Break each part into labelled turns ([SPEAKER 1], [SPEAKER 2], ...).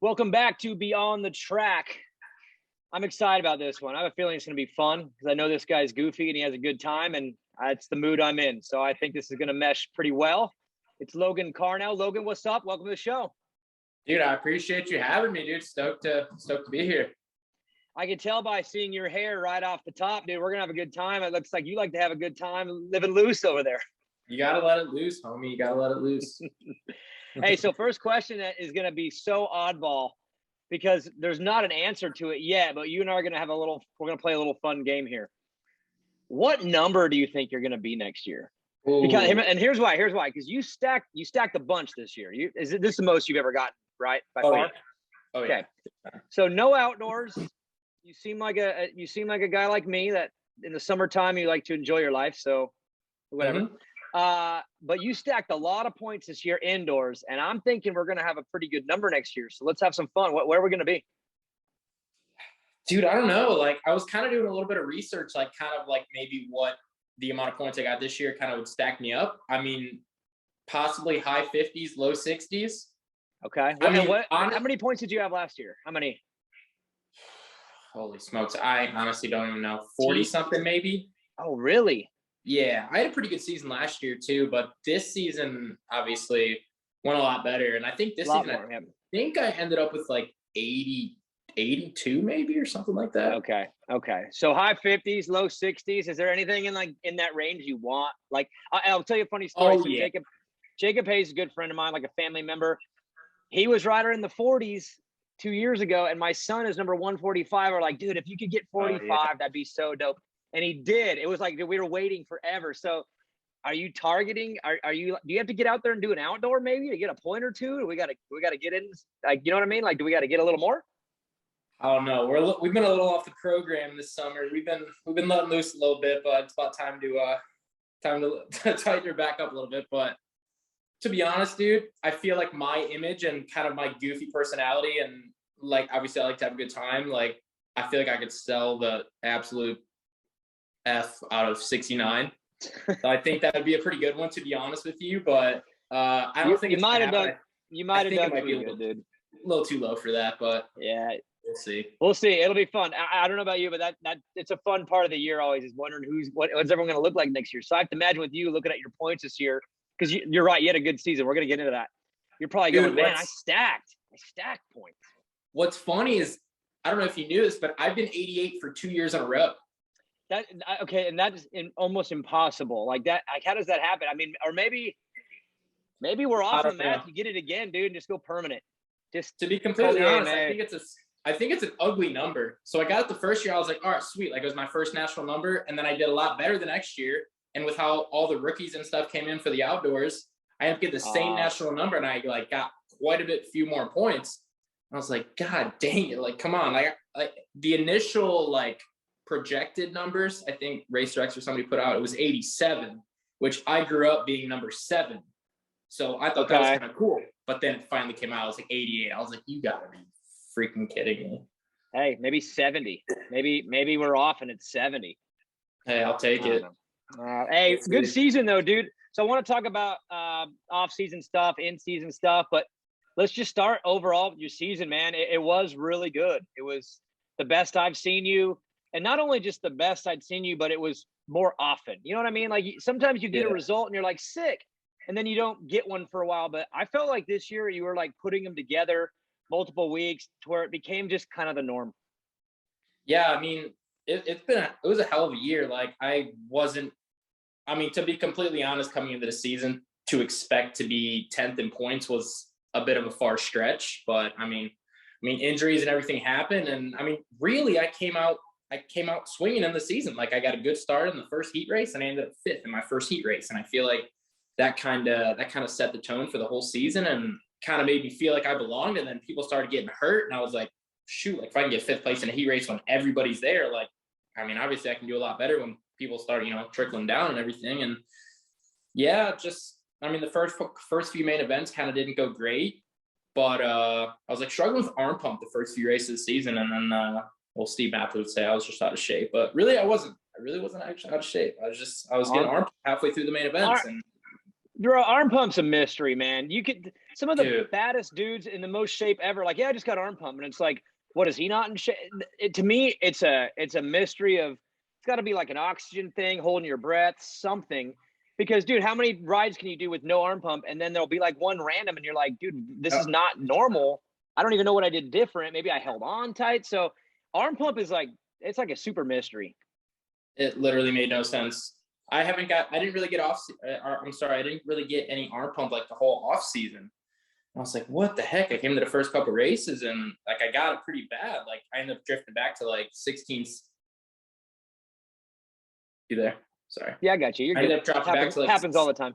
[SPEAKER 1] Welcome back to Beyond the Track. I'm excited about this one. I have a feeling it's going to be fun because I know this guy's goofy and he has a good time, and it's the mood I'm in. So I think this is going to mesh pretty well. It's Logan Karnow. Logan, what's up? Welcome to the show.
[SPEAKER 2] Dude, I appreciate you having me, dude. Stoked to be here.
[SPEAKER 1] I can tell by seeing your hair right off the top, dude. We're going to have a good time. It looks like you like to have a good time living loose over there.
[SPEAKER 2] You got to let it loose, homie. You got to let it loose.
[SPEAKER 1] Hey, so first question is going to be so oddball because there's not an answer to it yet, but you and I are going to have we're going to play a little fun game here. What number do you think you're going to be next year?
[SPEAKER 2] Ooh.
[SPEAKER 1] Because, and here's why, because you stacked a bunch this year. This is the most you've ever gotten, right? By far?
[SPEAKER 2] Yeah. Oh,
[SPEAKER 1] okay.
[SPEAKER 2] Yeah.
[SPEAKER 1] So no outdoors. You seem like a guy like me that in the summertime you like to enjoy your life. So whatever. Mm-hmm. But you stacked a lot of points this year indoors, and I'm thinking we're going to have a pretty good number next year. So let's have some fun. Where are we going to be?
[SPEAKER 2] Dude, I don't know. Like, I was kind of doing a little bit of research, like kind of like maybe what the amount of points I got this year kind of would stack me up. I mean, possibly high 50s, low 60s.
[SPEAKER 1] Okay. How many points did you have last year? How many?
[SPEAKER 2] Holy smokes. I honestly don't even know. 40 something maybe.
[SPEAKER 1] Oh, really?
[SPEAKER 2] Yeah. I had a pretty good season last year too, but this season obviously went a lot better. And I think this season, I think I ended up with like 82 maybe or something like that.
[SPEAKER 1] Okay. So high 50s, low 60s. Is there anything in that range you want? Like, I'll tell you a funny story.
[SPEAKER 2] Oh,
[SPEAKER 1] so
[SPEAKER 2] yeah.
[SPEAKER 1] Jacob Hayes is a good friend of mine, like a family member. He was rider in the 40s 2 years ago, and my son is number 145. We're like, dude, if you could get 45, that'd be so dope. And he did. It was like we were waiting forever. So are you targeting? Do you have to get out there and do an outdoor maybe to get a point or two? Do we gotta get in, like, you know what I mean? Like, do we gotta get a little more?
[SPEAKER 2] I don't know. We've been a little off the program this summer. We've been letting loose a little bit, but it's about time to tighten her back up a little bit. But to be honest, dude, I feel like my image and kind of my goofy personality, and like obviously I like to have a good time. Like, I feel like I could sell the absolute F out of 69. So I think that would be a pretty good one, to be honest with you. But I don't think
[SPEAKER 1] you might have done. You might have done pretty good, dude.
[SPEAKER 2] A little too low for that, but
[SPEAKER 1] yeah.
[SPEAKER 2] We'll see.
[SPEAKER 1] It'll be fun. I don't know about you, but that it's a fun part of the year always, is wondering what's everyone going to look like next year. So I have to imagine with you looking at your points this year, because you're right, you had a good season. We're going to get into that. You're probably going, man, I stacked points. What's
[SPEAKER 2] funny is, I don't know if you knew this, but I've been 88 for 2 years in a row.
[SPEAKER 1] Okay, and that is almost impossible. Like that, like how does that happen? I mean, or maybe we're off the map. You get it again, dude, and just go permanent. Just
[SPEAKER 2] to be completely honest, I think it's an ugly number. So I got it the first year. I was like, all right, sweet. Like, it was my first national number. And then I did a lot better the next year. And with how all the rookies and stuff came in for the outdoors, I ended up getting the same national number. And I like got quite a few more points. I was like, God dang it. Like, come on. Like the initial like projected numbers, I think Racer X or somebody put out, it was 87, which I grew up being number 7. So I thought that was kind of cool. But then it finally came out, it was like 88. I was like, you gotta be freaking kidding me.
[SPEAKER 1] Hey, maybe 70. Maybe we're off and it's 70.
[SPEAKER 2] Hey, I'll take it.
[SPEAKER 1] Hey, good season though, dude. So I want to talk about off-season stuff, in-season stuff, but let's just start overall with your season, man. It was really good. It was the best I've seen you, and not only just the best I'd seen you, but it was more often. You know what I mean? Like, sometimes you get a result and you're like sick, and then you don't get one for a while. But I felt like this year you were like putting them together multiple weeks to where it became just kind of the norm. Yeah,
[SPEAKER 2] I mean, it was a hell of a year. Like, to be completely honest, coming into the season, to expect to be 10th in points was a bit of a far stretch. But I mean, injuries and everything happened, and I mean, really, I came out swinging in the season. Like, I got a good start in the first heat race, and I ended up 5th in my first heat race, and I feel like that kind of set the tone for the whole season and kind of made me feel like I belonged. And then people started getting hurt, and I was like, shoot, like if I can get 5th place in a heat race when everybody's there, like, I mean, obviously I can do a lot better when people start, trickling down and everything. And yeah, the first few main events kind of didn't go great, but I was like struggling with arm pump the first few races of the season. And then, Steve Matthews would say I was just out of shape, but really I really wasn't actually out of shape. I was getting arm pump halfway through the main events.
[SPEAKER 1] Bro, arm pump's a mystery, man. You could some of the
[SPEAKER 2] Dude.
[SPEAKER 1] baddest dudes in the most shape ever. Like, yeah, I just got arm pump, and it's like, what is he not in shape? To me, it's a mystery of it's got to be like an oxygen thing, holding your breath, something. Because, dude, how many rides can you do with no arm pump, and then there'll be like one random, and you're like, dude, this is not normal. I don't even know what I did different. Maybe I held on tight. So, arm pump is like it's like a super mystery.
[SPEAKER 2] It literally made no sense. I didn't really get I didn't really get any arm pump like the whole off season. I was like, what the heck? I came to the first couple races and like I got it pretty bad. Like I ended up drifting back to like 16. You there? Sorry.
[SPEAKER 1] Yeah, I got you. You're
[SPEAKER 2] I
[SPEAKER 1] good.
[SPEAKER 2] ended up dropping back to like
[SPEAKER 1] happens all the time.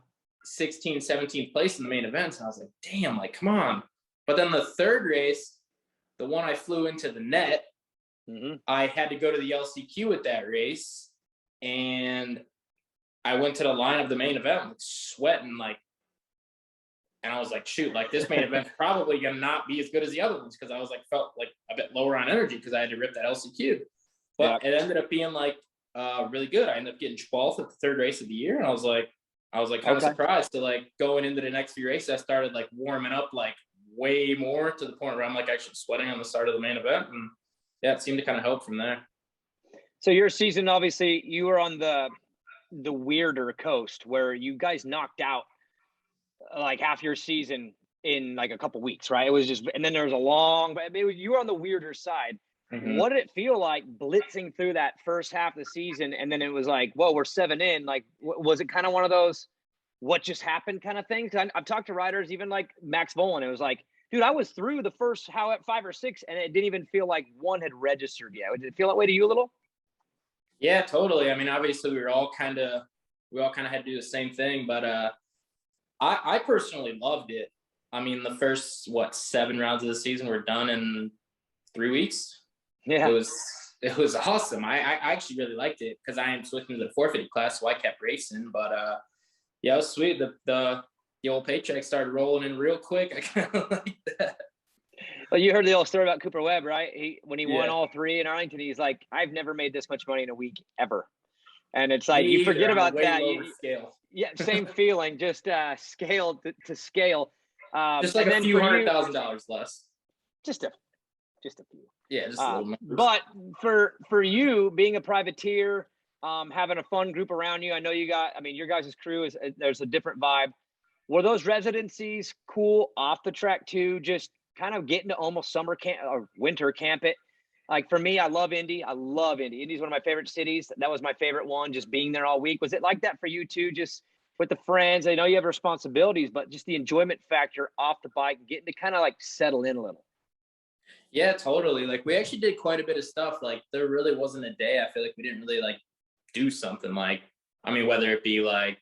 [SPEAKER 2] 16th, 17th place in the main events. And I was like, damn, like, come on. But then the third race, the one I flew into the net, I had to go to the LCQ with that race. And I went to the line of the main event, like, sweating, like, and I was like, shoot, like this main event's probably gonna not be as good as the other ones because I was like felt like a bit lower on energy because I had to rip that LCQ. But it ended up being like really good. I ended up getting 12th at the third race of the year, and I was like kind of surprised to like going into the next few races. I started like warming up like way more to the point where I'm like actually sweating on the start of the main event, and yeah, it seemed to kind of help from there.
[SPEAKER 1] So your season, obviously, you were on the weirder coast where you guys knocked out like half your season in like a couple weeks, right? It was just, and then there was a long, but you were on the weirder side. What did it feel like blitzing through that first half of the season? And then it was like, whoa, we're 7 in. Like, was it kind of one of those, what just happened kind of things? I've talked to riders, even like Max Volan. It was like, dude, I was through the first 5 or 6 and it didn't even feel like one had registered yet. Did it feel that way to you a little?
[SPEAKER 2] Yeah, totally. I mean, obviously we all kind of had to do the same thing, but I personally loved it. I mean, the first 7 rounds of the season were done in 3 weeks.
[SPEAKER 1] Yeah,
[SPEAKER 2] it was awesome. I actually really liked it because I am switching to the 450 class, so I kept racing. But yeah, it was sweet. The old paycheck started rolling in real quick. I kind of like that.
[SPEAKER 1] Well, you heard the old story about Cooper Webb, right? When he won all 3 in Arlington, he's like, I've never made this much money in a week ever. And it's like, you forget about that. Yeah, same feeling, just scale to scale.
[SPEAKER 2] Just like a few $100,000 less.
[SPEAKER 1] Just a few.
[SPEAKER 2] Yeah, just a little numbers.
[SPEAKER 1] But for you, being a privateer, having a fun group around you, I know your guys' crew there's a different vibe. Were those residencies cool off the track too? Just kind of getting to almost summer camp or winter camp it. Like for me, I love Indy. Indy's one of my favorite cities. That was my favorite one, just being there all week. Was it like that for you too? Just with the friends, I know you have responsibilities, but just the enjoyment factor off the bike, getting to kind of like settle in a little.
[SPEAKER 2] Yeah, totally. Like we actually did quite a bit of stuff. Like there really wasn't a day I feel like we didn't really like do something. Like, I mean, whether it be like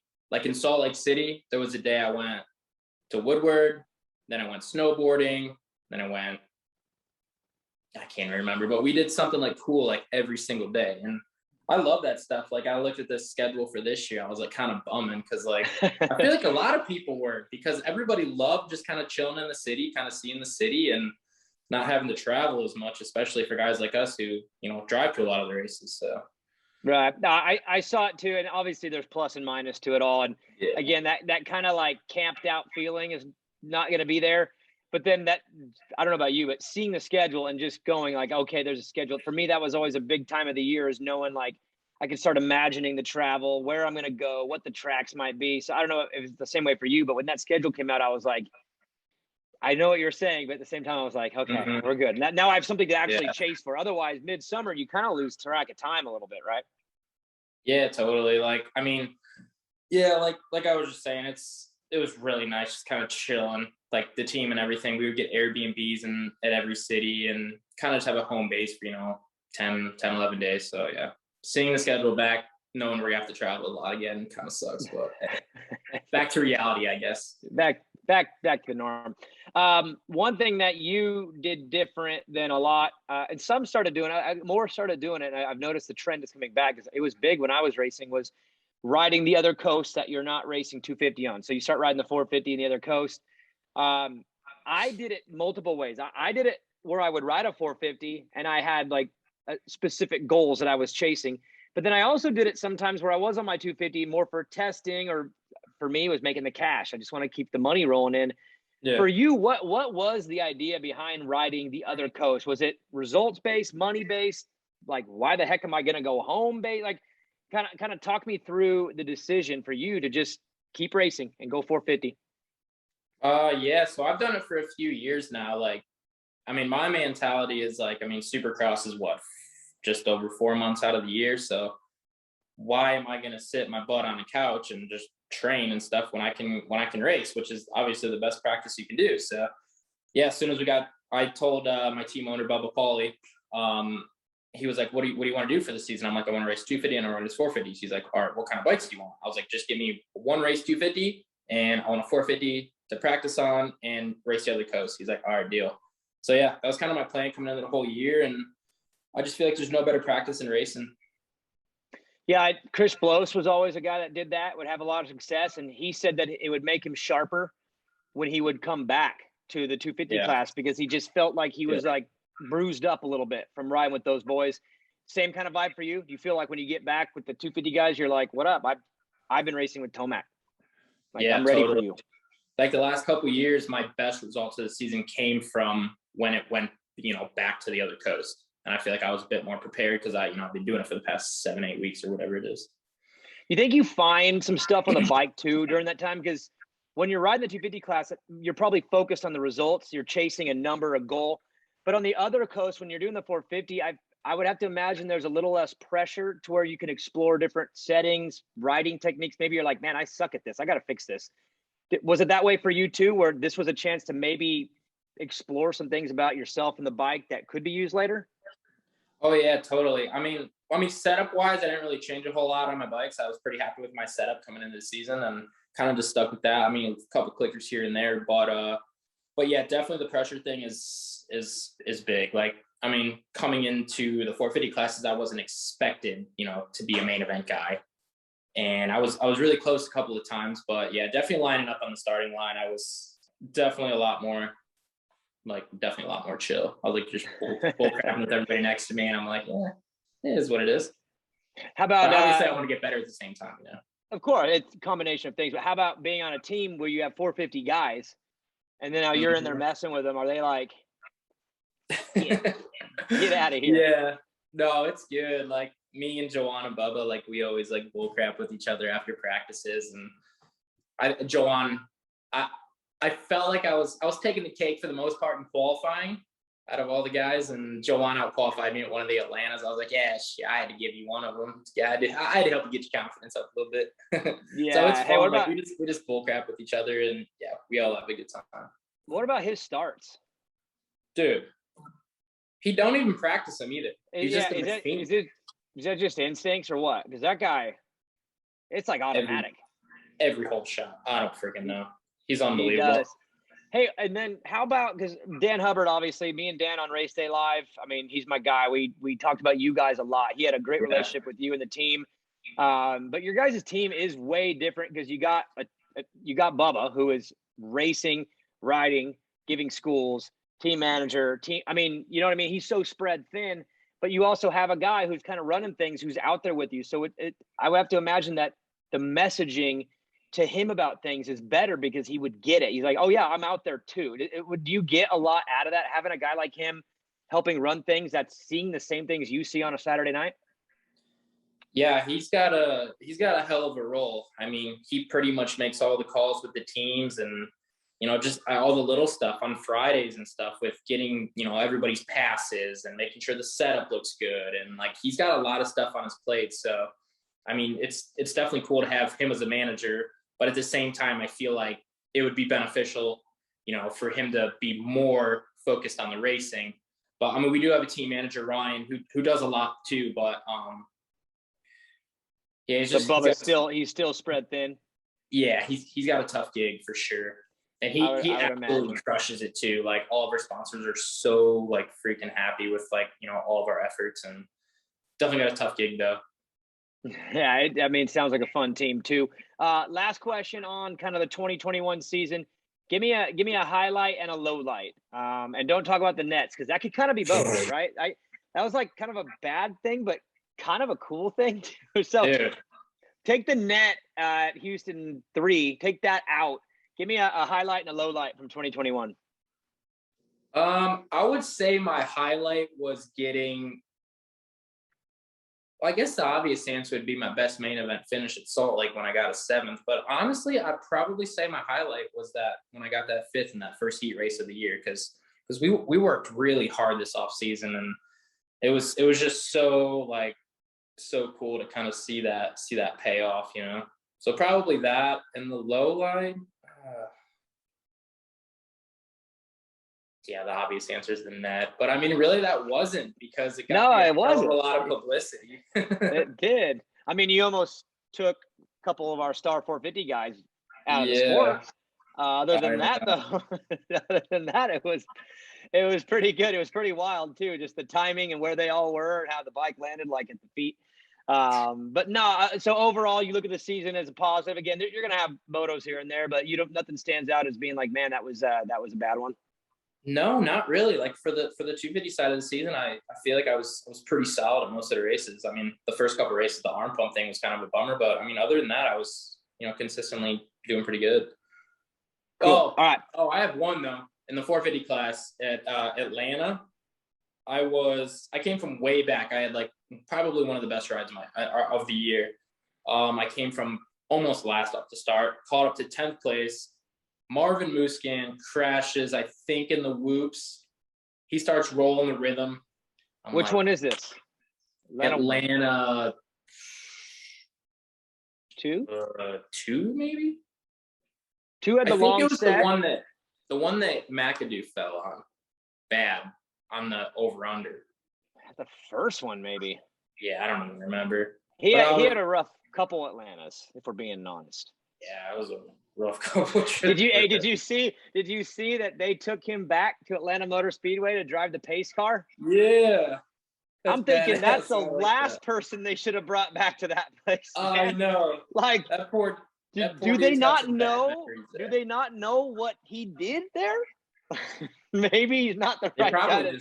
[SPEAKER 2] in Salt Lake City, there was a day I went to Woodward, then I went snowboarding, then I can't remember, but we did something like cool like every single day. And I love that stuff. Like I looked at this schedule for this year. I was like kind of bumming because like I feel like a lot of people were, because everybody loved just kind of chilling in the city, kind of seeing the city and not having to travel as much, especially for guys like us who, drive to a lot of the races. So.
[SPEAKER 1] Right. No, I saw it too. And obviously there's plus and minus to it all. And again, that kind of like camped out feeling is not going to be there. But then I don't know about you, but seeing the schedule and just going like, okay, there's a schedule. For me, that was always a big time of the year, is knowing like I could start imagining the travel, where I'm going to go, what the tracks might be. So I don't know if it's the same way for you, but when that schedule came out, I was like, I know what you're saying, but at the same time, I was like, okay, we're good. Now I have something to actually chase for. Otherwise, midsummer, you kind of lose track of time a little bit, right?
[SPEAKER 2] Yeah, totally. Like, I mean, yeah, like I was just saying, it was really nice just kind of chilling, like the team and everything. We would get Airbnbs at every city and kind of just have a home base for, 10, 11 days. So yeah, seeing the schedule back, knowing we're going to have to travel a lot again kind of sucks, but hey, back to reality, I guess.
[SPEAKER 1] Back to the norm. One thing that you did different than a lot, and some started doing it, more started doing it, and I've noticed the trend is coming back, because it was big when I was racing, was riding the other coast that you're not racing 250 on. So you start riding the 450 in the other coast. I did it multiple ways. I did it where I would ride a 450 and I had like specific goals that I was chasing. But then I also did it sometimes where I was on my 250 more for testing or for me was making the cash. I just want to keep the money rolling in.
[SPEAKER 2] Yeah.
[SPEAKER 1] For you, what was the idea behind riding the other coast? Was it results based, money based? Like, why the heck am I going to go home based? Like, kind of talk me through the decision for you to just keep racing and go 450.
[SPEAKER 2] Yeah. So I've done it for a few years now. Like, I mean, my mentality is like, I mean, Supercross is what, just over 4 months out of the year. So why am I going to sit my butt on a couch and just train and stuff when I can race, which is obviously the best practice you can do. So yeah, as soon as I told my team owner, Bubba Pauly, he was like, what do you want to do for the season? I'm like, I want to race 250 and I want to race 450. He's like, all right, what kind of bikes do you want? I was like, just give me one race 250 and I want a 450 to practice on and race the other coast. He's like, all right, deal. So yeah, that was kind of my plan coming into the whole year. And I just feel like there's no better practice than racing.
[SPEAKER 1] Yeah, Chris Bloss was always a guy that did that, would have a lot of success. And he said that it would make him sharper when he would come back to the 250 class, because he just felt like he was like bruised up a little bit from riding with those boys. Same kind of vibe for you? Do you feel like when you get back with the 250 guys, you're like, what up? I've been racing with Tomac. Like, I'm ready for you.
[SPEAKER 2] Like the last couple of years, my best results of the season came from when it went, back to the other coast. And I feel like I was a bit more prepared because I've been doing it for the past 7-8 weeks or whatever it is.
[SPEAKER 1] You think you find some stuff on the bike too during that time? Because when you're riding the 250 class, you're probably focused on the results. You're chasing a number, a goal. But on the other coast, when you're doing the 450, I would have to imagine there's a little less pressure to where you can explore different settings, riding techniques. Maybe you're like, man, I suck at this. I got to fix this. Was it that way for you too, where this was a chance to maybe explore some things about yourself and the bike that could be used later?
[SPEAKER 2] Oh yeah, totally. I mean, setup wise, I didn't really change a whole lot on my bikes. I was pretty happy with my setup coming into the season and kind of just stuck with that. I mean, a couple clickers here and there, but yeah, definitely the pressure thing is big. Like, I mean, coming into the 450 classes, I wasn't expected, to be a main event guy. And I was really close a couple of times, but yeah, definitely lining up on the starting line, I was definitely a lot more chill. I was like just bull crapping with everybody next to me, and I'm like, yeah, it is what it is.
[SPEAKER 1] How about
[SPEAKER 2] but obviously I want to get better at the same time,
[SPEAKER 1] Of course, it's a combination of things. But how about being on a team where you have 450 guys, and then now you're in there messing with them? Are they like, get out of here?
[SPEAKER 2] Yeah, no, it's good. Like me and Joanne and Bubba, like we always like bull crap with each other after practices, and I felt like I was taking the cake for the most part in qualifying out of all the guys, and Joanne out-qualified me at one of the Atlantas. I was like, yeah, I had to give you one of them. Yeah, I had to help you get your confidence up a little bit.
[SPEAKER 1] Yeah.
[SPEAKER 2] So it's fun.
[SPEAKER 1] Hey,
[SPEAKER 2] like, we just bull crap with each other, and yeah, we all have a good time.
[SPEAKER 1] What about his starts?
[SPEAKER 2] Dude, he don't even practice them either. He's just a machine.
[SPEAKER 1] Is that just instincts or what? Because that guy, it's like automatic.
[SPEAKER 2] Every whole shot. I don't freaking know. He's unbelievable.
[SPEAKER 1] He does. Hey, and then how about, because Dan Hubbard, obviously, me and Dan on Race Day Live, I mean, he's my guy. We talked about you guys a lot. He had a great relationship with you and the team. But your guys' team is way different because you got Bubba, who is racing, riding, giving schools, team manager, I mean, you know what I mean? He's so spread thin, but you also have a guy who's kind of running things, who's out there with you. So I would have to imagine that the messaging to him about things is better because he would get it. He's like, oh yeah, I'm out there too. Do you get a lot out of that, having a guy like him helping run things, that's seeing the same things you see on a Saturday night?
[SPEAKER 2] Yeah, he's got a hell of a role. I mean, he pretty much makes all the calls with the teams, and just all the little stuff on Fridays and stuff with getting, everybody's passes and making sure the setup looks good. And like, he's got a lot of stuff on his plate. So, I mean, it's definitely cool to have him as a manager. But at the same time, I feel like it would be beneficial, for him to be more focused on the racing. But I mean, we do have a team manager, Ryan, who does a lot too. But yeah,
[SPEAKER 1] he's still spread thin.
[SPEAKER 2] Yeah, he's got a tough gig for sure, and he absolutely crushes it too. Like, all of our sponsors are so like freaking happy with all of our efforts, and definitely got a tough gig though.
[SPEAKER 1] Yeah, it sounds like a fun team too. Last question on kind of the 2021 season. Give me a highlight and a low light. And don't talk about the nets, because that could kind of be both, right? That was like kind of a bad thing, but kind of a cool thing too. So,
[SPEAKER 2] dude,
[SPEAKER 1] take the net at Houston 3, take that out. Give me a highlight and a low light from 2021.
[SPEAKER 2] I would say my highlight was getting, well, I guess the obvious answer would be my best main event finish at Salt Lake when I got a 7th. But honestly, I'd probably say my highlight was that when I got that 5th in that first heat race of the year, because we worked really hard this off season, and it was just so cool to kind of see that payoff, you know. So probably that. And the low line, yeah, the obvious answer is the net. But I mean, really, that wasn't, because it got
[SPEAKER 1] it wasn't
[SPEAKER 2] a lot of publicity.
[SPEAKER 1] It did. I mean, you almost took a couple of our Star 450 guys out of the sport. Other than that, it was pretty good. It was pretty wild too, just the timing and where they all were and how the bike landed like at the feet. But no, so overall, you look at the season as a positive. Again, you're going to have motos here and there, but nothing stands out as being like, man, that was a bad one.
[SPEAKER 2] No, not really. Like for the 250 side of the season, I feel like I was pretty solid at most of the races. I mean, the first couple of races, the arm pump thing was kind of a bummer, but I mean, other than that, I was, consistently doing pretty good.
[SPEAKER 1] Cool.
[SPEAKER 2] Oh,
[SPEAKER 1] all right.
[SPEAKER 2] Oh, I have one though. In the 450 class at Atlanta, I came from way back. I had like probably one of the best rides of the year. I came from almost last up to start, caught up to 10th place. Marvin Muscan crashes, I think, in the whoops. He starts rolling the rhythm.
[SPEAKER 1] Which one is this?
[SPEAKER 2] Atlanta
[SPEAKER 1] 2?
[SPEAKER 2] 2, maybe?
[SPEAKER 1] 2 at the long set? I think it
[SPEAKER 2] was the one that McAdoo fell on. Bad. On the over-under.
[SPEAKER 1] The first one, maybe.
[SPEAKER 2] Yeah, I don't even remember.
[SPEAKER 1] He had a rough couple Atlantas, if we're being honest.
[SPEAKER 2] Yeah, it was a rough couple trips.
[SPEAKER 1] Did you see that they took him back to Atlanta Motor Speedway to drive the pace car?
[SPEAKER 2] Yeah.
[SPEAKER 1] I'm thinking that's the last person they should have brought back to that place.
[SPEAKER 2] I know.
[SPEAKER 1] Like,
[SPEAKER 2] that poor
[SPEAKER 1] do they not know? Do they not know what he did there? Maybe he's not the right guy.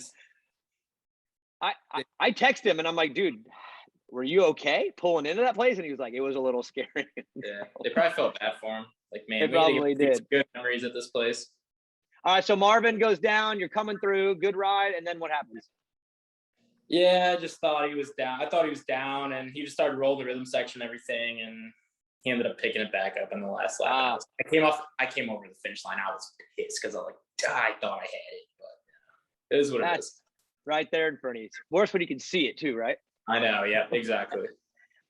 [SPEAKER 1] I text him and I'm like, dude, were you okay pulling into that place? And he was like, it was a little scary.
[SPEAKER 2] Yeah, they probably felt bad for him. Like, man,
[SPEAKER 1] they probably did.
[SPEAKER 2] Good memories at this place.
[SPEAKER 1] All right, so Marvin goes down. You're coming through. Good ride. And then what happens?
[SPEAKER 2] Yeah, I just thought he was down. I thought he was down, and he just started rolling the rhythm section and everything, and he ended up picking it back up in the last lap. I came over the finish line. I was pissed because I thought I had it, but it is what it is.
[SPEAKER 1] Right there in front of you. Worse when you can see it too, right?
[SPEAKER 2] I know. Yeah, exactly.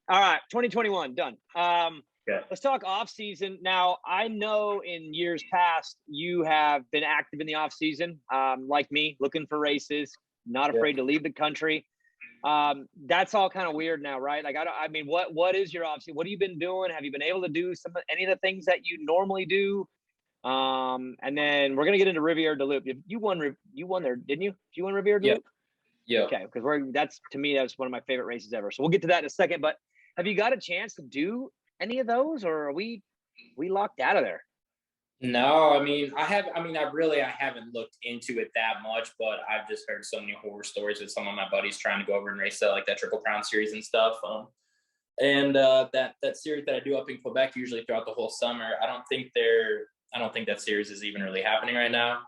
[SPEAKER 1] All right, 2021 done.
[SPEAKER 2] Okay.
[SPEAKER 1] Let's talk off season. Now, I know in years past you have been active in the off season, like me, looking for races, not afraid to leave the country. That's all kind of weird now, right? Like, I mean, what is your off season? What have you been doing? Have you been able to do any of the things that you normally do? And then we're gonna get into Riviera de Loop. You won there, didn't you? Did you win Riviera de Loop?
[SPEAKER 2] Yeah.
[SPEAKER 1] Okay, because that's one of my favorite races ever. So we'll get to that in a second. But have you got a chance to do any of those, or are we locked out of there?
[SPEAKER 2] No, I mean, I haven't looked into it that much, but I've just heard so many horror stories with some of my buddies trying to go over and race that, like that Triple Crown series and stuff. And that series that I do up in Quebec usually throughout the whole summer, I don't think that series is even really happening right now.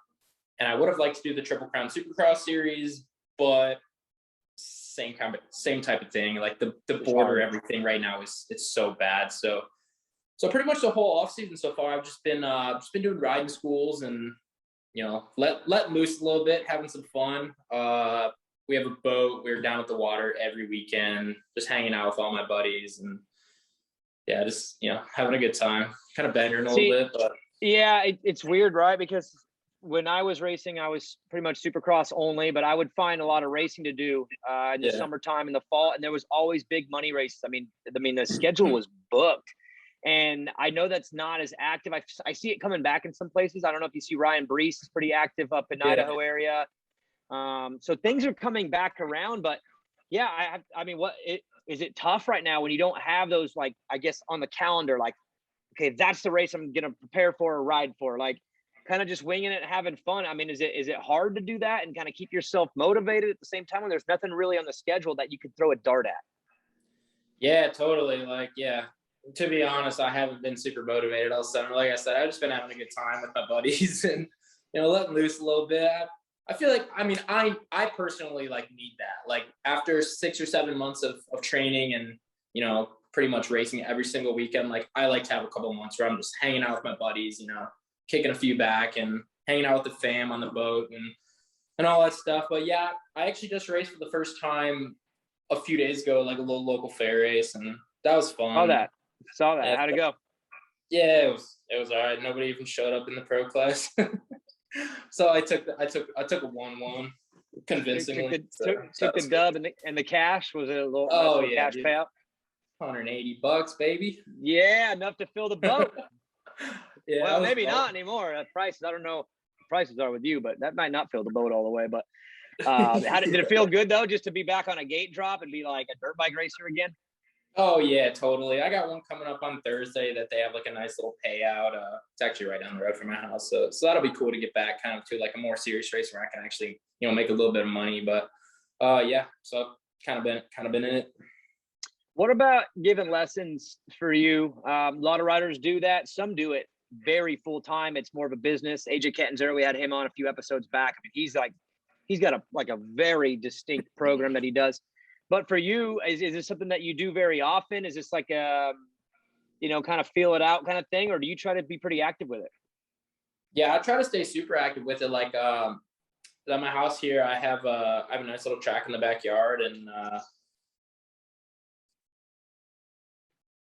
[SPEAKER 2] And I would have liked to do the Triple Crown Supercross series, but same type of thing. Like the border, everything right now it's so bad. So pretty much the whole off season so far, I've just been doing riding schools and, let loose a little bit, having some fun. We have a boat. We're down at the water every weekend, just hanging out with all my buddies and just, having a good time, kind of banging a little bit, but
[SPEAKER 1] yeah, it's weird, right? Because when I was racing, I was pretty much Supercross only, but I would find a lot of racing to do in the summertime, in the fall, and there was always big money races. I mean, the schedule was booked, and I know that's not as active. I see it coming back in some places. I don't know if you see Ryan Brees is pretty active up in Idaho area. So things are coming back around, but yeah, I mean, is it tough right now when you don't have those, like, I guess on the calendar, like, okay, that's the race I'm going to prepare for or ride for, like kind of just winging it and having fun. I mean, is it hard to do that and kind of keep yourself motivated at the same time when there's nothing really on the schedule that you could throw a dart at?
[SPEAKER 2] Yeah, totally. Like, yeah, To be honest, I haven't been super motivated all summer. Like I said, I've just been having a good time with my buddies and, letting loose a little bit. I feel like, I personally like need that. Like after 6 or 7 months of training and, pretty much racing every single weekend, like I like to have a couple of months where I'm just hanging out with my buddies, kicking a few back and hanging out with the fam on the boat and all that stuff. But yeah, I actually just raced for the first time a few days ago, like a little local fair race, and that was fun.
[SPEAKER 1] Saw that.
[SPEAKER 2] Yeah.
[SPEAKER 1] How'd it go?
[SPEAKER 2] Yeah, it was all right. Nobody even showed up in the pro class. So I took a 1-1 convincingly.
[SPEAKER 1] Took the dub and the cash. Was it a little cash payout?
[SPEAKER 2] $180, baby.
[SPEAKER 1] Yeah, enough to fill the boat.
[SPEAKER 2] Yeah.
[SPEAKER 1] Well, maybe not anymore. Prices, I don't know what prices are with you, but that might not fill the boat all the way. But did it feel good though, just to be back on a gate drop and be like a dirt bike racer again?
[SPEAKER 2] Oh yeah, totally. I got one coming up on Thursday that they have like a nice little payout. It's actually right down the road from my house, so that'll be cool to get back kind of to like a more serious race where I can actually make a little bit of money. But yeah, so kind of been in it.
[SPEAKER 1] What about giving lessons for you? A lot of riders do that. Some do it very full time. It's more of a business. AJ Kettenzer, we had him on a few episodes back. I mean, he's got a very distinct program that he does. But for you, is this something that you do very often? Is this like a, kind of feel it out kind of thing, or do you try to be pretty active with it?
[SPEAKER 2] Yeah, I try to stay super active with it. Like at my house here, I have a nice little track in the backyard, and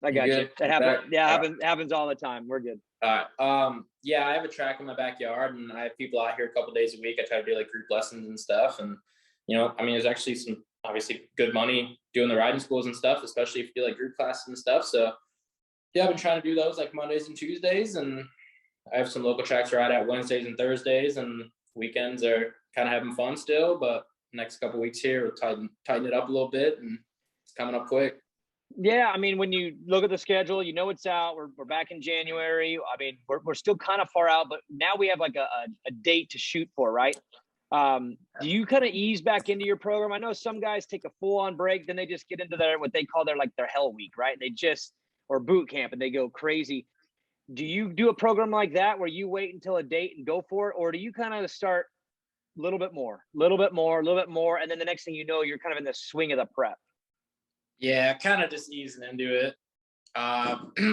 [SPEAKER 1] I got you. It happens. Yeah, happens all the time. We're good.
[SPEAKER 2] All right. Yeah, I have a track in my backyard, and I have people out here a couple days a week. I try to do like group lessons and stuff, and there's actually some obviously good money doing the riding schools and stuff, especially if you do like group classes and stuff. So yeah, I've been trying to do those like Mondays and Tuesdays, and I have some local tracks right at Wednesdays and Thursdays, and weekends are kind of having fun still. But next couple of weeks here, we'll tighten it up a little bit, and it's coming up quick.
[SPEAKER 1] Yeah, I mean, when you look at the schedule, it's out. We're back in January. I mean, we're still kind of far out, but now we have like a date to shoot for, right? Do you kind of ease back into your program? I know some guys take a full-on break, then they just get into what they call their hell week, right? Or boot camp, and they go crazy. Do you do a program like that where you wait until a date and go for it, or do you kind of start a little bit more, and then the next thing you know, you're kind of in the swing of the prep?
[SPEAKER 2] Yeah, kind of just easing into it.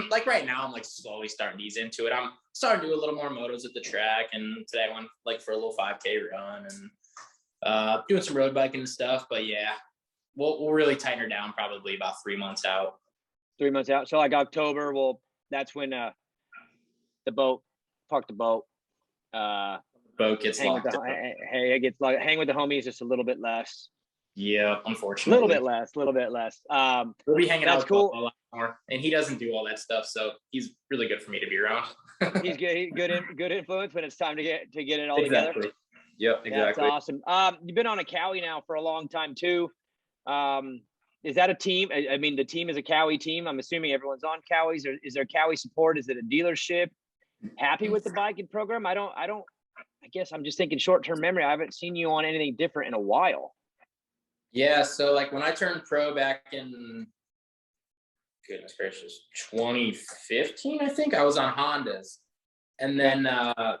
[SPEAKER 2] Like right now, I'm like slowly starting to ease into it. I'm starting to do a little more motos at the track, and today I went like for a little 5K run and doing some road biking and stuff. But yeah, we'll really tighten her down probably about 3 months out.
[SPEAKER 1] 3 months out. So like October, that's when the boat, park the boat.
[SPEAKER 2] Boat gets locked up.
[SPEAKER 1] It gets like hang with the homies just a little bit less.
[SPEAKER 2] Yeah, unfortunately.
[SPEAKER 1] A little bit less.
[SPEAKER 2] We'll be hanging out with
[SPEAKER 1] cool.
[SPEAKER 2] a lot more, and he doesn't do all that stuff, so he's really good for me to be around.
[SPEAKER 1] He's good influence when it's time to get it all together.
[SPEAKER 2] Yep, exactly.
[SPEAKER 1] That's awesome. You've been on a Cowie now for a long time too. Is that a team? I mean, the team is a Cowie team. I'm assuming everyone's on Cowies. Is there Cowie support? Is it a dealership? Happy with the biking program? I guess I'm just thinking short-term memory. I haven't seen you on anything different in a while.
[SPEAKER 2] Yeah, so like when I turned pro back in, goodness gracious, 2015, I think I was on Hondas, and then I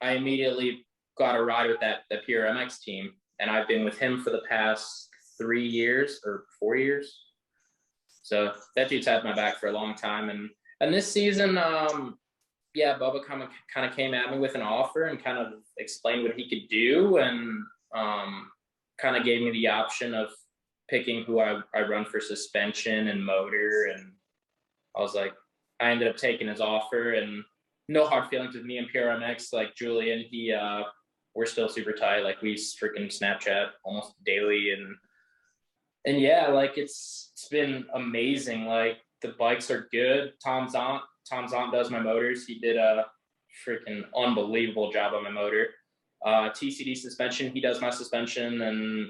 [SPEAKER 2] immediately got a ride with that PRMX team, and I've been with him for the past 3 years or 4 years. So that dude's had my back for a long time, and this season, Bubba kind of came at me with an offer and kind of explained what he could do, and kind of gave me the option of picking who I run for suspension and motor. And I ended up taking his offer, and no hard feelings with me and PRMX. Like Julian, we're still super tight. Like we freaking Snapchat almost daily. And yeah, like it's been amazing. Like the bikes are good. Tom Zont does my motors. He did a freaking unbelievable job on my motor. TCD suspension, he does my suspension, and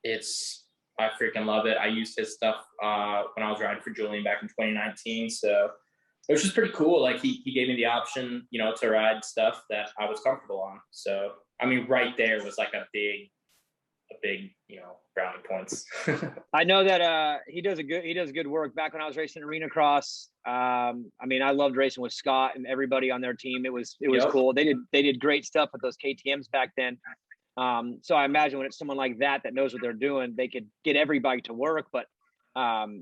[SPEAKER 2] I freaking love it. I used his stuff when I was riding for Julian back in 2019, so it was just pretty cool. Like he gave me the option, to ride stuff that I was comfortable on. So I mean, right there was like a big big, brownie points.
[SPEAKER 1] I know that he does good work. Back when I was racing arena cross, I mean, I loved racing with Scott and everybody on their team. It was cool. They did great stuff with those KTMs back then. So I imagine when it's someone like that knows what they're doing, they could get every bike to work. But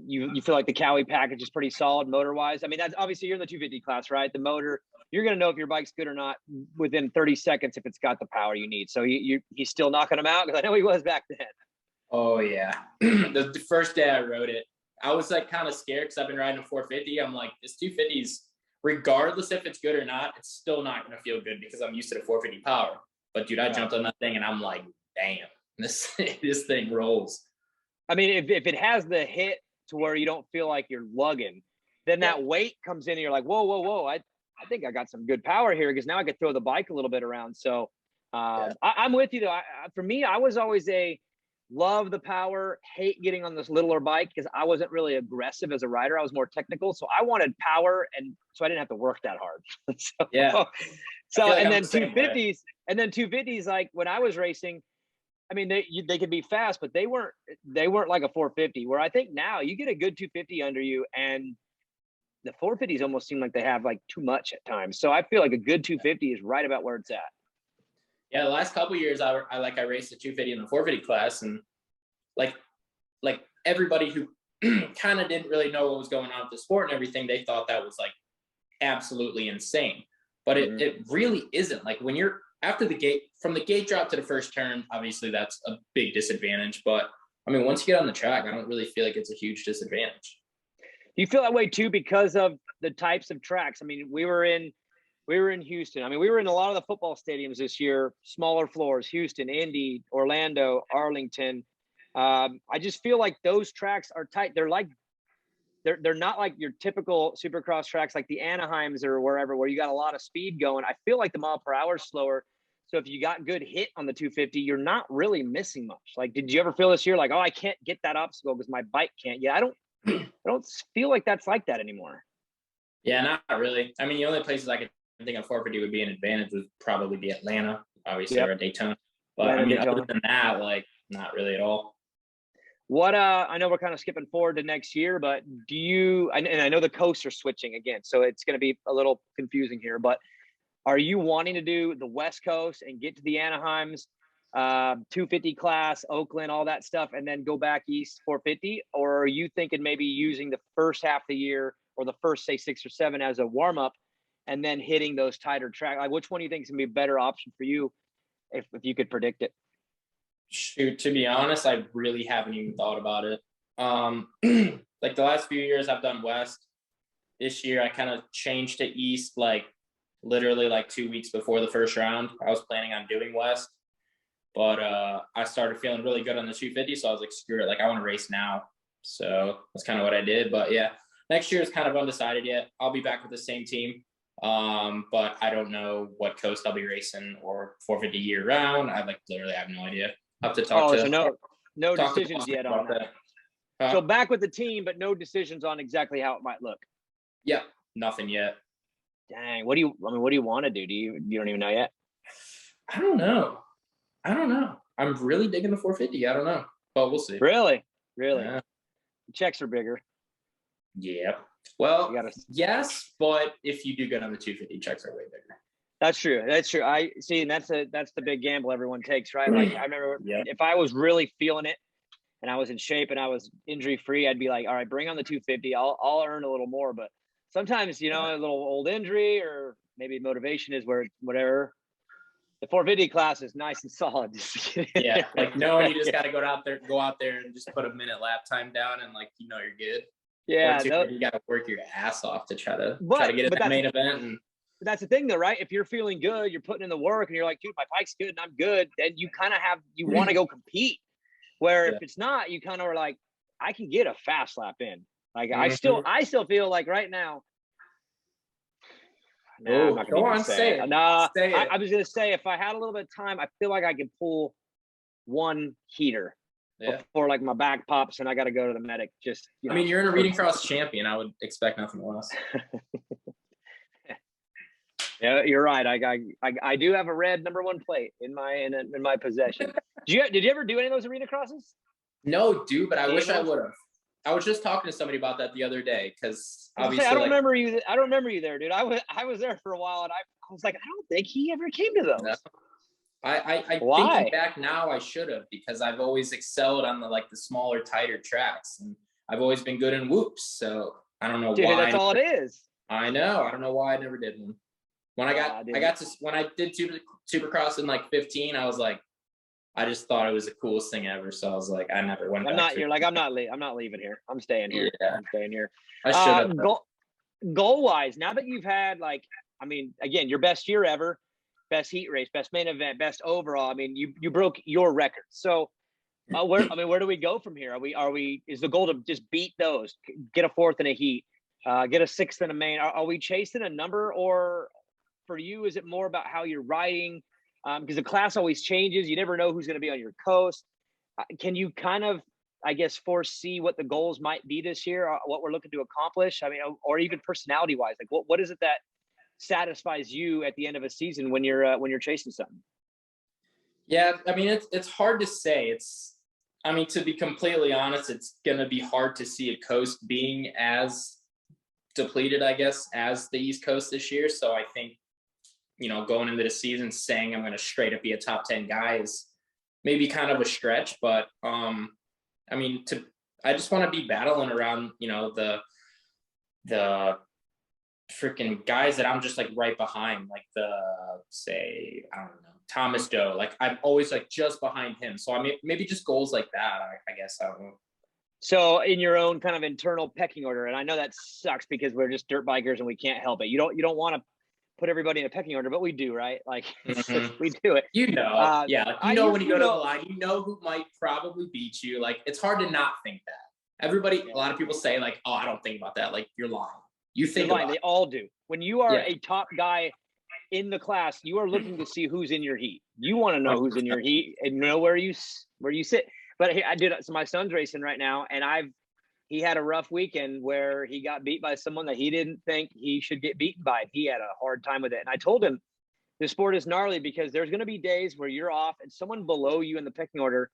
[SPEAKER 1] you feel like the Cowie package is pretty solid motor wise. I mean, that's obviously you're in the 250 class, right? The motor, you're going to know if your bike's good or not within 30 seconds if it's got the power you need. So he's still knocking them out, because I know he was back then.
[SPEAKER 2] Oh yeah, the first day I rode it, I was like kind of scared because I've been riding a 450. I'm like, this 250's, regardless if it's good or not, it's still not going to feel good because I'm used to the 450 power. But dude, I jumped on that thing and I'm like, damn, this thing rolls.
[SPEAKER 1] I mean, if it has the hit to where you don't feel like you're lugging, then that weight comes in and you're like, whoa. I think I got some good power here, because now I could throw the bike a little bit around. So I'm with you though. For me, I was always love the power, hate getting on this littler bike because I wasn't really aggressive as a rider. I was more technical. So I wanted power, and so I didn't have to work that hard. So like, and then 250s, like when I was racing, I mean, they could be fast, but they weren't like a 450, where I think now you get a good 250 under you, and the 450s almost seem like they have like too much at times. So I feel like a good 250 is right about where it's at.
[SPEAKER 2] Yeah, the last couple of years, I raced a 250 in the 450 class, and like everybody who kind of didn't really know what was going on with the sport and everything, they thought that was like absolutely insane. But it really isn't. Like when you're after the gate, from the gate drop to the first turn, obviously that's a big disadvantage. But I mean, once you get on the track, I don't really feel like it's a huge disadvantage.
[SPEAKER 1] Do you feel that way too because of the types of tracks? I mean, we were in Houston. I mean, we were in a lot of the football stadiums this year, smaller floors, Houston, Indy, Orlando, Arlington. I just feel like those tracks are tight. They're like, they're not like your typical Supercross tracks like the Anaheims or wherever, where you got a lot of speed going. I feel like the mile per hour is slower. So if you got good hit on the 250, you're not really missing much. Like, did you ever feel this year like, oh, I can't get that obstacle because my bike can't? Yeah, I don't feel like that's like that anymore.
[SPEAKER 2] Yeah, not really. I mean, the only places I could think of 450 would be an advantage would probably be Atlanta, obviously, or Daytona. But I mean, other than that, like, not really at all.
[SPEAKER 1] What I know we're kind of skipping forward to next year, but do you, and I know the coasts are switching again, so it's going to be a little confusing here, but are you wanting to do the West Coast and get to the Anaheims, 250 class, Oakland, all that stuff, and then go back east 450? Or are you thinking maybe using the first half of the year or the first, say, 6 or 7 as a warm up and then hitting those tighter tracks? Like, which one do you think is going to be a better option for you if you could predict it?
[SPEAKER 2] Shoot, to be honest, I really haven't even thought about it. Like the last few years I've done West. This year I kind of changed to East, like literally like 2 weeks before the first round. I was planning on doing West, but I started feeling really good on the 250. So I was like, screw it. Like, I want to race now. So that's kind of what I did. But yeah, next year is kind of undecided yet. I'll be back with the same team. But I don't know what coast I'll be racing or 450 year round. I literally have no idea. I'll have to talk
[SPEAKER 1] so no decisions yet on that. So back with the team, but no decisions on exactly how it might look.
[SPEAKER 2] Yeah, nothing yet.
[SPEAKER 1] Dang, what do you want to do? You don't even know yet?
[SPEAKER 2] I don't know. I'm really digging the 450. I don't know, but we'll see.
[SPEAKER 1] Really?
[SPEAKER 2] Yeah.
[SPEAKER 1] The checks are bigger.
[SPEAKER 2] Yeah. Well, yes, but if you do get on the 250, checks are way bigger.
[SPEAKER 1] That's true. I see, and that's the big gamble everyone takes, right? Like, I remember if I was really feeling it and I was in shape and I was injury free, I'd be like, all right, bring on the 250. I'll earn a little more. But sometimes, a little old injury or maybe motivation is where whatever. The 450 class is nice and solid.
[SPEAKER 2] Yeah, like knowing you just got to go out there and just put a minute lap time down and you're good.
[SPEAKER 1] Yeah,
[SPEAKER 2] you got to work your ass off to try to get in the main event. And
[SPEAKER 1] that's the thing, though, right? If you're feeling good, you're putting in the work, and you're like, dude, my bike's good and I'm good, then you kind of you want to go compete. Where if it's not, you kind of are like, I can get a fast lap in. Like I still feel like right now.
[SPEAKER 2] Go on, say it.
[SPEAKER 1] I was gonna say if I had a little bit of time, I feel like I could pull one heater before like my back pops and I got to go to the medic. Just
[SPEAKER 2] I mean, you're an arena cross champion. I would expect nothing less.
[SPEAKER 1] Yeah, you're right. I do have a red #1 plate in my possession. Did you ever do any of those arena crosses?
[SPEAKER 2] No, dude, but I wish I would have. I was just talking to somebody about that the other day because obviously
[SPEAKER 1] I don't remember you. I don't remember you there, dude. I was there for a while, and I was like, I don't think he ever came to those.
[SPEAKER 2] No. I
[SPEAKER 1] Why?
[SPEAKER 2] thinking back now, I should have, because I've always excelled on the smaller, tighter tracks, and I've always been good in whoops. So I don't know why.
[SPEAKER 1] That's all it is.
[SPEAKER 2] I know. I don't know why I never did one. When I did Supercross in 15, I was like, I just thought it was the coolest thing ever. So I was like, I never went.
[SPEAKER 1] I'm not leaving here. I'm staying here.
[SPEAKER 2] Yeah.
[SPEAKER 1] I'm staying here.
[SPEAKER 2] I should have.
[SPEAKER 1] Goal wise, now that you've had again, your best year ever, best heat race, best main event, best overall. I mean, you broke your record. So where do we go from here? Is the goal to just beat those, get a fourth in a heat, get a sixth in a main? Are we chasing a number, or for you, is it more about how you're riding? Because the class always changes. You never know who's going to be on your coast. Can you kind of, I guess, foresee what the goals might be this year, or what we're looking to accomplish? I mean, or even personality wise, what is it that satisfies you at the end of a season when you're chasing something?
[SPEAKER 2] Yeah, I mean, it's hard to say. To be completely honest, it's going to be hard to see a coast being as depleted, I guess, as the East Coast this year. So I think, going into the season saying I'm going to straight up be a top 10 guy is maybe kind of a stretch, but I just want to be battling around, the freaking guys that I'm just right behind, Thomas Doe. I'm always just behind him. So maybe just goals like that, I guess. I don't know.
[SPEAKER 1] So in your own kind of internal pecking order, and I know that sucks because we're just dirt bikers and we can't help it. You don't want to put everybody in a pecking order, but we do, right? We do it.
[SPEAKER 2] When you go to the line, who might probably beat you. It's hard to not think that. A lot of people say oh, I don't think about that. You're lying. You think about it. They
[SPEAKER 1] all do. When you are a top guy in the class, you are looking to see who's in your heat. You want to know who's in your heat and know where you sit. But so my son's racing right now, and he had a rough weekend where he got beat by someone that he didn't think he should get beaten by. He had a hard time with it. And I told him, the sport is gnarly because there's going to be days where you're off and someone below you in the pecking order,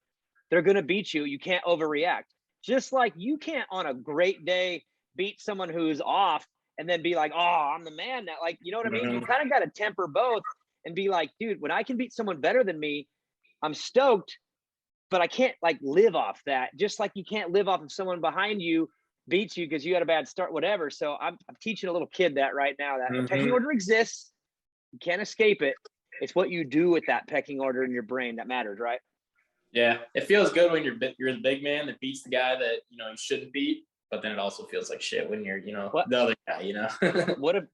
[SPEAKER 1] they're going to beat you. You can't overreact. Just like you can't on a great day beat someone who's off and then be like, oh, I'm the man now. You know what I mean? You kind of got to temper both and be like, dude, when I can beat someone better than me, I'm stoked. But I can't live off that, just like you can't live off of someone behind you beats you because you had a bad start, whatever. So I'm teaching a little kid that right now, that the pecking order exists. You can't escape it. It's what you do with that pecking order in your brain that matters, right?
[SPEAKER 2] Yeah. It feels good when you're the big man that beats the guy that, you shouldn't beat, but then it also feels like shit when you're, the other guy,
[SPEAKER 1] What if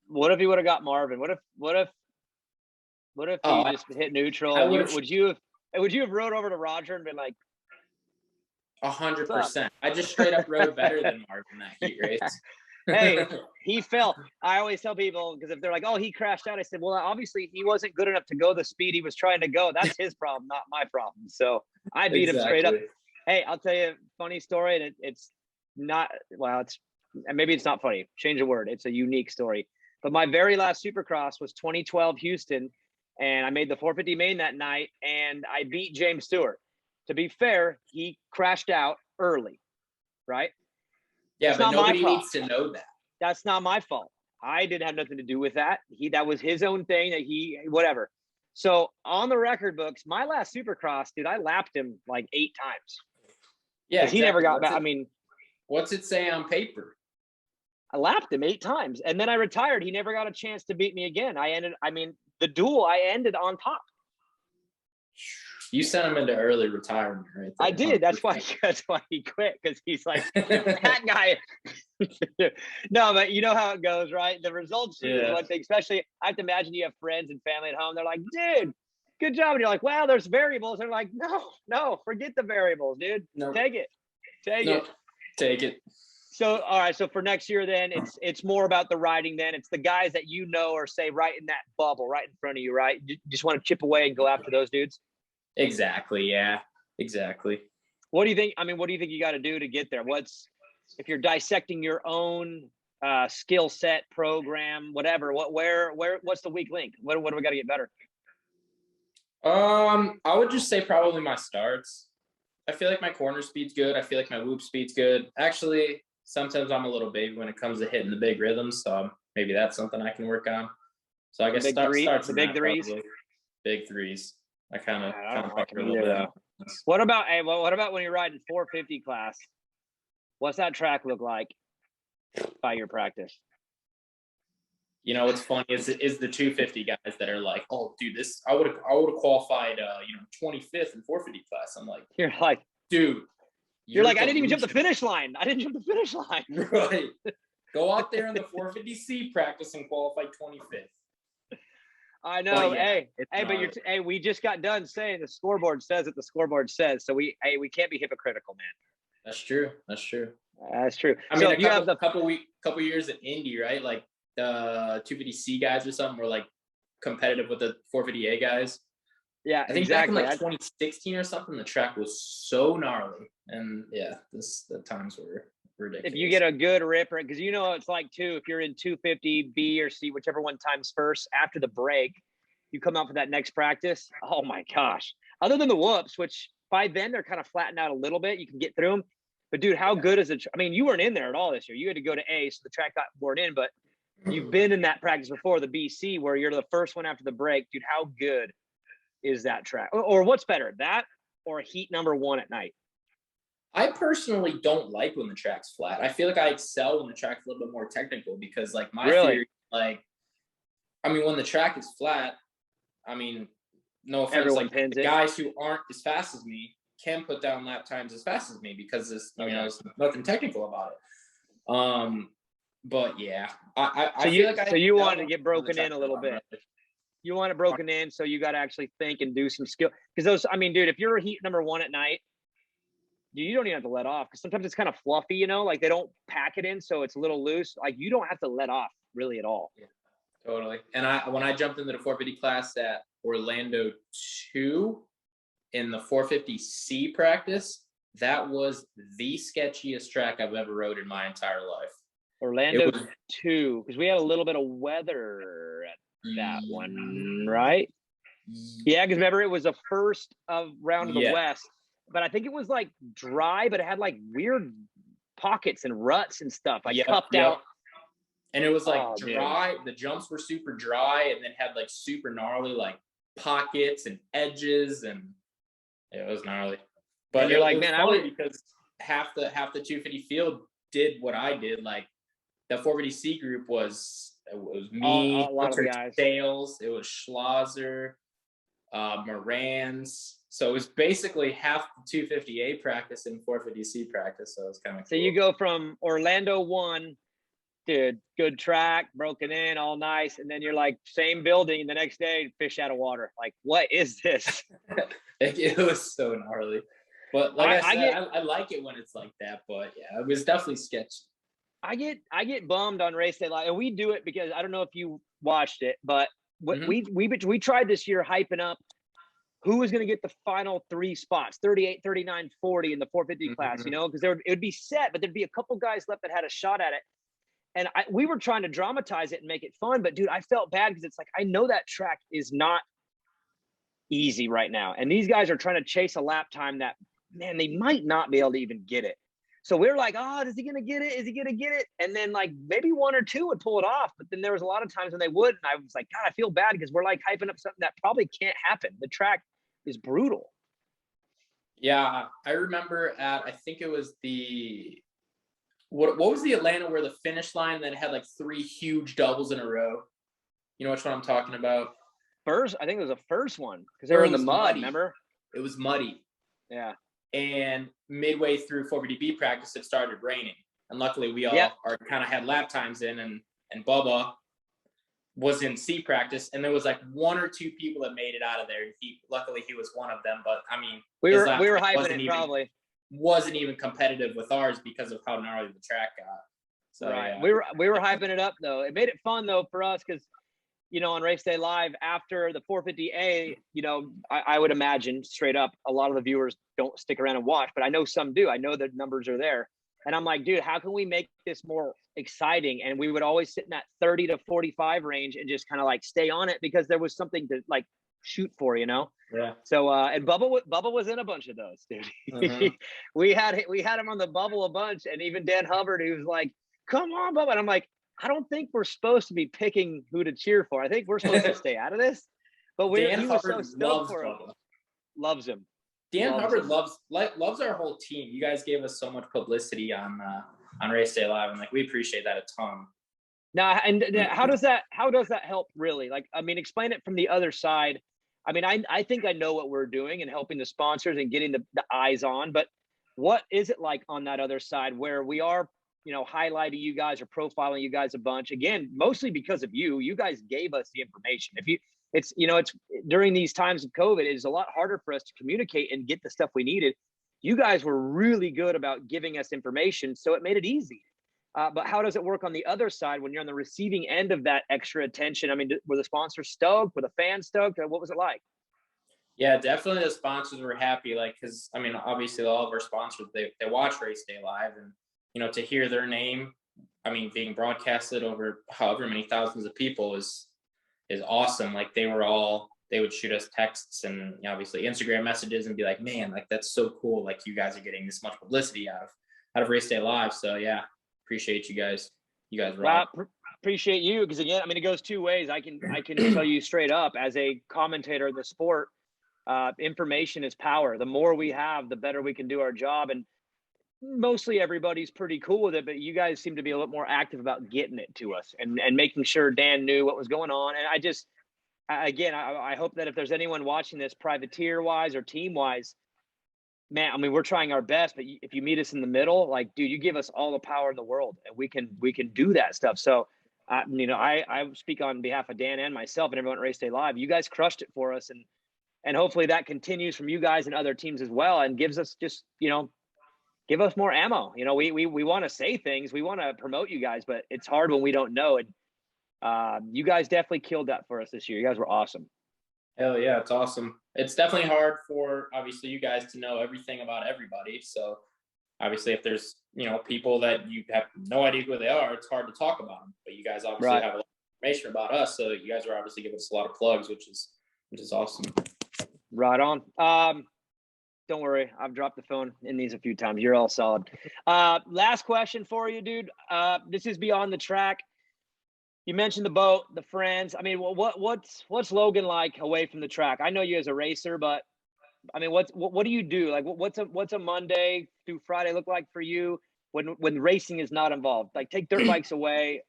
[SPEAKER 1] he would have got Marvin? What if he just hit neutral? Would you have rode over to Roger and been like,
[SPEAKER 2] 100%? I just straight up rode better than Marvin that heat race.
[SPEAKER 1] Hey, he fell. I always tell people, because if they're like, oh, he crashed out, I said, well, obviously he wasn't good enough to go the speed he was trying to go. That's his problem, not my problem. So I beat him straight up. Hey, I'll tell you a funny story, and it's not, maybe it's not funny. Change the word. It's a unique story. But my very last Supercross was 2012 Houston. And I made the 450 main that night, and I beat James Stewart. To be fair, he crashed out early, right?
[SPEAKER 2] Yeah, but nobody needs to know that.
[SPEAKER 1] That's not my fault. I didn't have nothing to do with that. That was his own thing, whatever. So on the record books, my last Supercross, dude, I lapped him 8 times.
[SPEAKER 2] Yeah, exactly.
[SPEAKER 1] He never got back.
[SPEAKER 2] What's it say on paper?
[SPEAKER 1] I lapped him 8 times, and then I retired. He never got a chance to beat me again. The duel, I ended on top.
[SPEAKER 2] You sent him into early retirement, right?
[SPEAKER 1] I did. That's why he quit, because he's like, that guy. No, but you know how it goes, right? The results is one thing. Especially, I have to imagine you have friends and family at home. They're like, dude, good job. And you're like, well, there's variables. They're like, no, forget the variables, dude.
[SPEAKER 2] No.
[SPEAKER 1] Take it.
[SPEAKER 2] Take it.
[SPEAKER 1] So, all right. So for next year, then it's more about the riding. Then it's the guys that are say right in that bubble, right in front of you, right? You just want to chip away and go after those dudes.
[SPEAKER 2] Exactly. Yeah. Exactly.
[SPEAKER 1] What do you think? What do you think you got to do to get there? If you're dissecting your own skill set, program, whatever? What's the weak link? What do we got to get better?
[SPEAKER 2] I would just say probably my starts. I feel like my corner speed's good. I feel like my whoop speed's good. Actually, sometimes I'm a little baby when it comes to hitting the big rhythms, so maybe that's something I can work on. So I guess starts
[SPEAKER 1] the
[SPEAKER 2] in
[SPEAKER 1] big
[SPEAKER 2] that
[SPEAKER 1] threes.
[SPEAKER 2] probably. Big threes. I kind of
[SPEAKER 1] I don't like
[SPEAKER 2] a
[SPEAKER 1] them
[SPEAKER 2] little
[SPEAKER 1] either,
[SPEAKER 2] bit.
[SPEAKER 1] though. What about when you're riding 450 class? What's that track look like by your practice?
[SPEAKER 2] You know, what's funny is the 250 guys that are like, oh, dude, this I would have qualified, 25th in 450 class. I'm like,
[SPEAKER 1] You're like,
[SPEAKER 2] dude,
[SPEAKER 1] you're like, I didn't even jump the finish line. I didn't jump the finish line.
[SPEAKER 2] Right. Go out there in the 450C practice and qualify 25th.
[SPEAKER 1] I know.
[SPEAKER 2] Yeah,
[SPEAKER 1] but we just got done saying the scoreboard says what the scoreboard says. So we can't be hypocritical, man.
[SPEAKER 2] That's true.
[SPEAKER 1] That's true.
[SPEAKER 2] I mean, you have the couple years at Indy, right? Like the 250C guys or something were like competitive with the 450A guys.
[SPEAKER 1] Yeah,
[SPEAKER 2] I think
[SPEAKER 1] exactly.
[SPEAKER 2] back in like 2016 or something, the track was so gnarly, and yeah, the times were ridiculous.
[SPEAKER 1] If you get a good ripper, because it's like if you're in 250 B or C, whichever one times first after the break, you come out for that next practice. Oh my gosh! Other than the whoops, which by then they're kind of flattened out a little bit, you can get through them. But dude, how good is it? I mean, you weren't in there at all this year. You had to go to A, so the track got bored in. But you've been in that practice before, the BC, where you're the first one after the break. Dude, how good is that track? Or what's better, that or heat number 1 at night?
[SPEAKER 2] I personally don't like when the track's flat. I feel like I excel when the track's a little bit more technical because, like, my theory, like, I mean, when the track is flat, I mean, no offense,
[SPEAKER 1] everyone
[SPEAKER 2] like the guys who aren't as fast as me can put down lap times as fast as me because there's nothing technical about it. But yeah, I feel like
[SPEAKER 1] you wanted to get broken in a little bit. You want it broken in, so you got to actually think and do some skill. Because those, I mean, dude, if you're heat number 1 at night, you don't even have to let off because sometimes it's kind of fluffy, like they don't pack it in, so it's a little loose. Like you don't have to let off really at all.
[SPEAKER 2] Yeah, totally. And when I jumped into the 450 class at Orlando 2 in the 450C practice, that was the sketchiest track I've ever rode in my entire life.
[SPEAKER 1] Orlando 2, because we had a little bit of weather at that one, right? Yeah, because remember it was the first round of the West, but I think it was like dry, but it had like weird pockets and ruts and stuff, like cupped out.
[SPEAKER 2] And it was like dry. Dude. The jumps were super dry, and then had like super gnarly like pockets and edges, and it was gnarly. But
[SPEAKER 1] and you're like, man,
[SPEAKER 2] because half the 250 field did what I did. Like the 450C group was me,
[SPEAKER 1] a lot of the guys.
[SPEAKER 2] Sales, it was Schlosser, Morans. So it was basically half the 250A practice and 450C practice. So it was kind of cool.
[SPEAKER 1] So you go from Orlando 1, dude, good track, broken in, all nice. And then you're like, same building the next day, fish out of water. Like, what is this?
[SPEAKER 2] It was so gnarly. But like I said, I like it when it's like that. But yeah, it was definitely sketchy.
[SPEAKER 1] I get bummed on race day live, and we do it because I don't know if you watched it, but we tried this year hyping up who was going to get the final 3 spots, 38, 39, 40 in the 450 class, because it would be set, but there'd be a couple guys left that had a shot at it. And we were trying to dramatize it and make it fun, but dude, I felt bad because it's like, I know that track is not easy right now. And these guys are trying to chase a lap time that, man, they might not be able to even get it. So we're like, oh, is he going to get it? Is he going to get it? And then like maybe 1 or 2 would pull it off. But then there was a lot of times when they would. And I was like, God, I feel bad because we're like hyping up something that probably can't happen. The track is brutal.
[SPEAKER 2] Yeah. I remember I think it was what was the Atlanta where the finish line that had like 3 huge doubles in a row? You know which one I'm talking about?
[SPEAKER 1] I think it was the first one because they were in the mud, remember?
[SPEAKER 2] It was muddy.
[SPEAKER 1] Yeah.
[SPEAKER 2] And midway through 450B practice, it started raining. And luckily we all kind of had lap times in, and Bubba was in C practice. And there was like 1 or 2 people that made it out of there. Luckily he was one of them. But I mean,
[SPEAKER 1] we were hyping it probably.
[SPEAKER 2] Wasn't even competitive with ours because of how gnarly the track got. So
[SPEAKER 1] right. Yeah. We were hyping it up though. It made it fun though for us because on Race Day Live after the 450A, I would imagine straight up a lot of the viewers don't stick around and watch, but I know some do. I know the numbers are there. And I'm like, dude, how can we make this more exciting? And we would always sit in that 30 to 45 range and just kind of like stay on it because there was something to like shoot for,
[SPEAKER 2] Yeah.
[SPEAKER 1] So and Bubba was in a bunch of those, dude.
[SPEAKER 2] Mhm.
[SPEAKER 1] we had him on the bubble a bunch, and even Dan Hubbard, he was like, "Come on, Bubba," and I'm like, I don't think we're supposed to be picking who to cheer for. I think we're supposed to stay out of this. But
[SPEAKER 2] Dan
[SPEAKER 1] he was so
[SPEAKER 2] Hubbard
[SPEAKER 1] stoked
[SPEAKER 2] loves
[SPEAKER 1] for him.
[SPEAKER 2] Bubba.
[SPEAKER 1] Loves him.
[SPEAKER 2] Dan
[SPEAKER 1] Loves
[SPEAKER 2] Hubbard
[SPEAKER 1] him.
[SPEAKER 2] loves our whole team. You guys gave us so much publicity on Race Day Live, and like we appreciate that a ton.
[SPEAKER 1] Now, and how does that help really? Like, I mean, explain it from the other side. I mean, I think I know what we're doing and helping the sponsors and getting the eyes on, but what is it like on that other side where we are, highlighting you guys or profiling you guys a bunch? Again, mostly because of you. You guys gave us the information. It's during these times of COVID, it's a lot harder for us to communicate and get the stuff we needed. You guys were really good about giving us information, so it made it easy. But how does it work on the other side when you're on the receiving end of that extra attention? I mean, were the sponsors stoked? Were the fans stoked? What was it like?
[SPEAKER 2] Yeah, definitely the sponsors were happy. Like, because I mean, obviously all of our sponsors, they watch Race Day Live, and to hear their name, I mean, being broadcasted over however many thousands of people is awesome. Like they would shoot us texts and obviously Instagram messages and be like, man, like that's so cool. Like you guys are getting this much publicity out of Race Day Live. So yeah, appreciate you guys. You guys rock.
[SPEAKER 1] Appreciate you, because again, I mean, it goes two ways. I can tell you straight up, as a commentator of the sport, information is power. The more we have, the better we can do our job. And mostly everybody's pretty cool with it, but you guys seem to be a little more active about getting it to us and making sure Dan knew what was going on. And I hope that if there's anyone watching this privateer wise or team wise, man, I mean, we're trying our best, but if you meet us in the middle, like, dude, you give us all the power in the world and we can do that stuff. So, I speak on behalf of Dan and myself and everyone at Race Day Live. You guys crushed it for us. And hopefully that continues from you guys and other teams as well, and gives us just, give us more ammo. We want to say things, we want to promote you guys, but it's hard when we don't know. And you guys definitely killed that for us this year. You guys were awesome.
[SPEAKER 2] Hell yeah, it's awesome. It's definitely hard for obviously you guys to know everything about everybody. So obviously if there's, people that you have no idea who they are, it's hard to talk about them. But you guys obviously have a lot of information about us. So you guys are obviously giving us a lot of plugs, which is awesome.
[SPEAKER 1] Right on. Don't worry, I've dropped the phone in these a few times. You're all solid. Last question for you, dude. This is beyond the track. You mentioned the boat, the friends. I mean, what's Logan like away from the track? I know you as a racer, but I mean, what do you do? Like, what's a Monday through Friday look like for you when racing is not involved? Like, take dirt bikes away.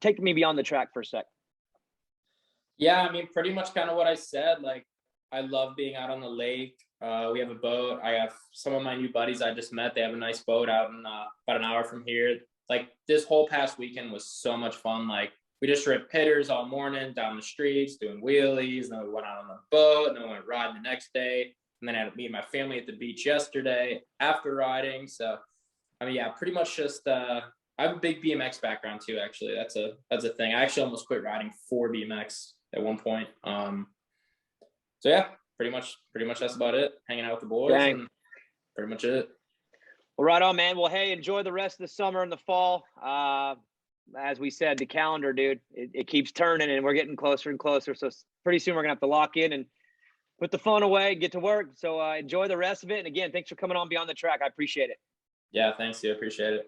[SPEAKER 1] Take me beyond the track for a sec.
[SPEAKER 2] Yeah, I mean, pretty much kind of what I said. Like, I love being out on the lake. We have a boat. I have some of my new buddies I just met. They have a nice boat out in about an hour from here. Like this whole past weekend was so much fun. Like we just ripped pitters all morning down the streets, doing wheelies. And then we went out on the boat, and then we went riding the next day. And then I had to meet my family at the beach yesterday after riding. So, I mean, yeah, pretty much just, I have a big BMX background too, actually. That's a thing. I actually almost quit riding for BMX at one point. So yeah, pretty much that's about it. Hanging out with the boys.
[SPEAKER 1] Dang.
[SPEAKER 2] And pretty much it.
[SPEAKER 1] Well, right on, man. Well, hey, enjoy the rest of the summer and the fall. As we said, the calendar, dude, it keeps turning and we're getting closer and closer. So pretty soon we're going to have to lock in and put the phone away, get to work. So enjoy the rest of it. And again, thanks for coming on Beyond the Track. I appreciate it.
[SPEAKER 2] Yeah, thanks. You appreciate it.